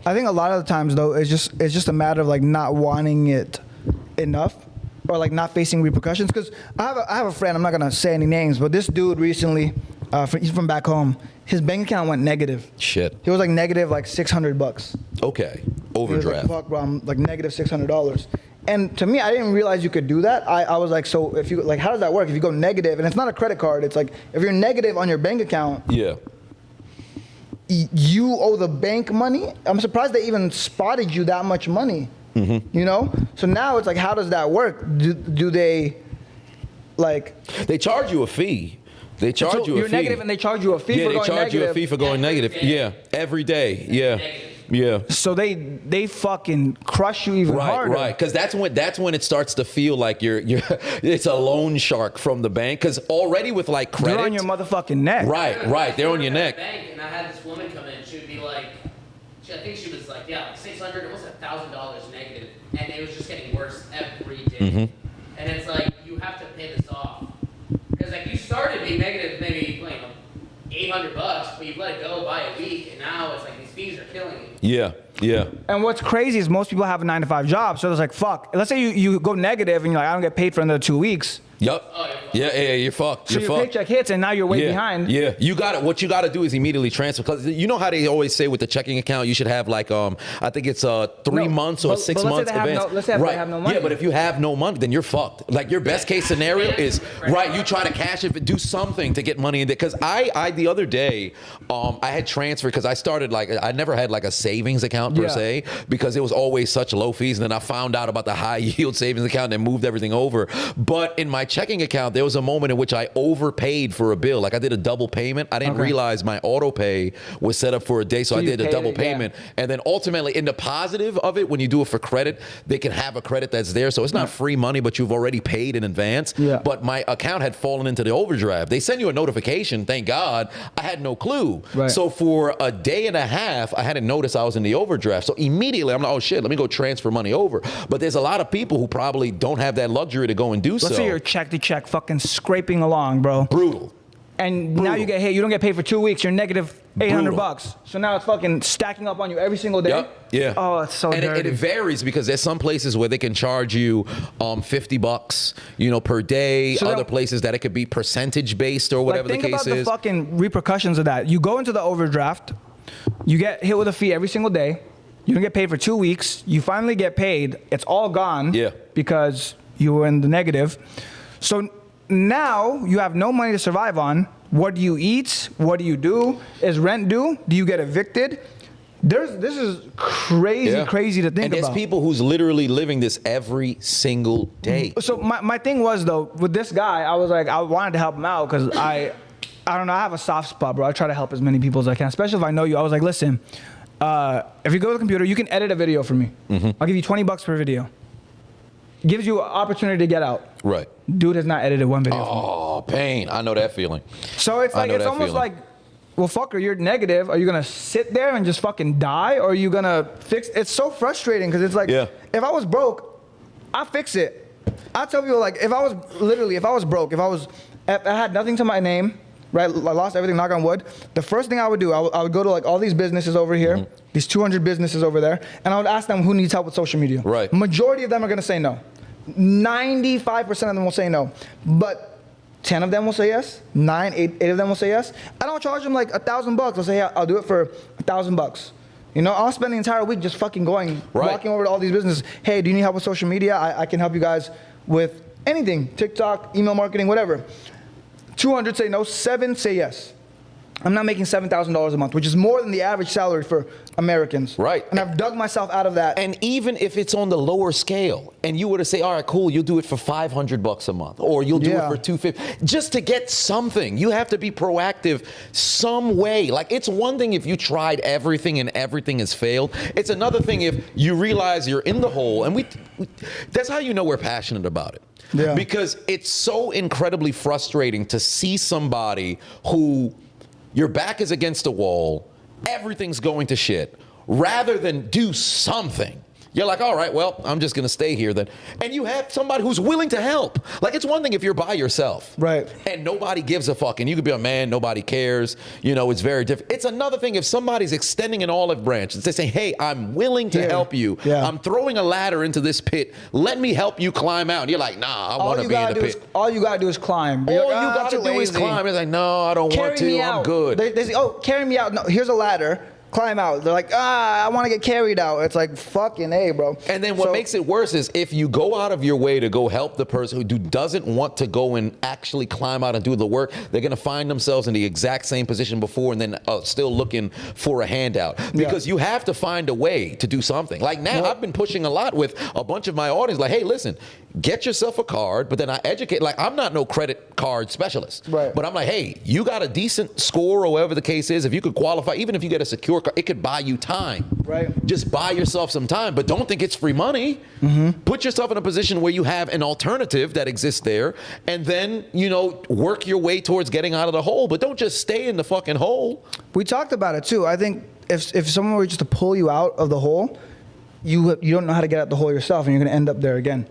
I think a lot of the times though, it's just a matter of like not wanting it enough, or like not facing repercussions. Because I have a friend. I'm not gonna say any names, but this dude recently, he's from back home. His bank account went negative. Shit. He was like negative like $600. Okay. Overdraft. He was like, fuck, bro, I'm like negative $600. And to me, I didn't realize you could do that. I was like, so if you like, how does that work? If you go negative, and it's not a credit card, it's like if you're negative on your bank account. Yeah. You owe the bank money. I'm surprised they even spotted you that much money. Mm-hmm. You know? So now it's like, how does that work? Do they, like... They charge you a fee. They charge you a fee. You're negative and they charge you a fee for going negative. Yeah, they charge you a fee for going negative. Yeah, every day. Yeah. Yeah. So they fucking crush you even harder. Right, because that's when it starts to feel like you're it's a loan shark from the bank. Because already with like credit, they're on your motherfucking neck. Right, they're on your neck. Bank, and I had this woman come in. She would be like, I think she was like, yeah, like $600, it was $1,000 negative, and it was just getting worse every day. Mm-hmm. And it's like you have to pay this off because like you started being negative maybe like $800, but you've let it go by a week, and now it's like these fees are killing you. Yeah. And what's crazy is most people have a 9-to-5 job, so it's like, fuck. Let's say you go negative and you're like, I don't get paid for another 2 weeks. Yep. Oh, you're fucked. So your paycheck hits and now you're way behind. Yeah. What you got to do is immediately transfer, because you know how they always say with the checking account you should have like I think it's 3 months or 6 months advance. Let's say they have no money. Yeah, but if you have no money, then you're fucked. Like your best case scenario is you try to cash it, do something to get money in there. Because I the other day I had transferred, because I started like I never had like a savings account per se, because it was always such low fees, and then I found out about the high yield savings account and moved everything over. But in my checking account, there was a moment in which I overpaid for a bill. Like I did a double payment. I didn't realize my auto pay was set up for a day, so I did a double payment. And then ultimately, in the positive of it, when you do it for credit, they can have a credit that's there. So it's not free money, but you've already paid in advance. Yeah. But my account had fallen into the overdraft. They send you a notification. Thank God. I had no clue. Right. So for a day and a half, I hadn't noticed I was in the overdraft. So immediately, I'm like, oh shit, let me go transfer money over. But there's a lot of people who probably don't have that luxury to go and do so. Let's say you're check to check, fucking scraping along, bro. Brutal. And now you get hit. You don't get paid for 2 weeks. You're negative $800. So now it's fucking stacking up on you every single day. Yep. Yeah. Oh, it's so dirty. And it varies, because there's some places where they can charge you $50, per day. So other places that it could be percentage based or whatever the case is. Think about the fucking repercussions of that. You go into the overdraft. You get hit with a fee every single day. You don't get paid for 2 weeks. You finally get paid. It's all gone. Yeah. Because you were in the negative. So now you have no money to survive on. What do you eat? What do you do? Is rent due? Do you get evicted? This is crazy to think about. And there's people who's literally living this every single day. So my thing was, though, with this guy, I was like, I wanted to help him out because I don't know, I have a soft spot, bro. I try to help as many people as I can, especially if I know you. I was like, listen, if you go to the computer, you can edit a video for me. Mm-hmm. I'll give you $20 per video. Gives you an opportunity to get out. Right. Dude has not edited one video. Oh, pain. I know that feeling. So it's like, it's almost like, well, fucker, you're negative. Are you going to sit there and just fucking die? Or are you going to fix? It's so frustrating because it's like, if I was broke, I'll fix it. I tell people, like, if I was broke, if I had nothing to my name, right? I lost everything, knock on wood. The first thing I would do, I would go to like all these businesses over here, these 200 businesses over there, and I would ask them who needs help with social media. Right. Majority of them are gonna say no. 95% of them will say no. But 10 of them will say yes. 8 of them will say yes. I don't charge them like $1,000. I'll say, yeah, I'll do it for $1,000. You know, I'll spend the entire week just fucking going, walking over to all these businesses. Hey, do you need help with social media? I can help you guys with anything, TikTok, email marketing, whatever. 200 say no, 7 say yes. I'm not making $7,000 a month, which is more than the average salary for Americans. Right. And I've dug myself out of that. And even if it's on the lower scale, and you were to say, all right, cool, you'll do it for $500 a month, or you'll do it for $250, just to get something. You have to be proactive some way. Like, it's one thing if you tried everything and everything has failed. It's another thing if you realize you're in the hole, and that's how you know we're passionate about it. Yeah. Because it's so incredibly frustrating to see somebody who your back is against the wall, everything's going to shit, rather than do something. You're like, all right, well, I'm just gonna stay here then. And you have somebody who's willing to help. Like, it's one thing if you're by yourself, Right. and nobody gives a fuck, and you could be a man, nobody cares. You know, it's very different. It's another thing if somebody's extending an olive branch and they say, hey, I'm willing to help you. Yeah. I'm throwing a ladder into this pit. Let me help you climb out. And you're like, nah, I want to be in the pit. All you gotta do is climb. Be All like, you "Ah, got to too do is lazy. climb. It's like, no, I don't want Carry me to. out. I'm good. They say, oh, carry me out. No, here's a ladder. Climb out. They're like, I want to get carried out. It's like, fucking A, bro. And then what makes it worse is if you go out of your way to go help the person who doesn't want to go and actually climb out and do the work, they're going to find themselves in the exact same position before and then still looking for a handout. Because you have to find a way to do something. Like now, I've been pushing a lot with a bunch of my audience, like, hey, listen, get yourself a card, but then I educate. Like, I'm not no credit card specialist. Right. But I'm like, hey, you got a decent score or whatever the case is. If you could qualify, even if you get a secure card, it could buy you time. Right. Just buy yourself some time, but don't think it's free money. Put yourself in a position where you have an alternative that exists there, and then, you know, work your way towards getting out of the hole, but don't just stay in the fucking hole. We talked about it too. I think if someone were just to pull you out of the hole, you don't know how to get out the hole yourself, and you're gonna end up there again.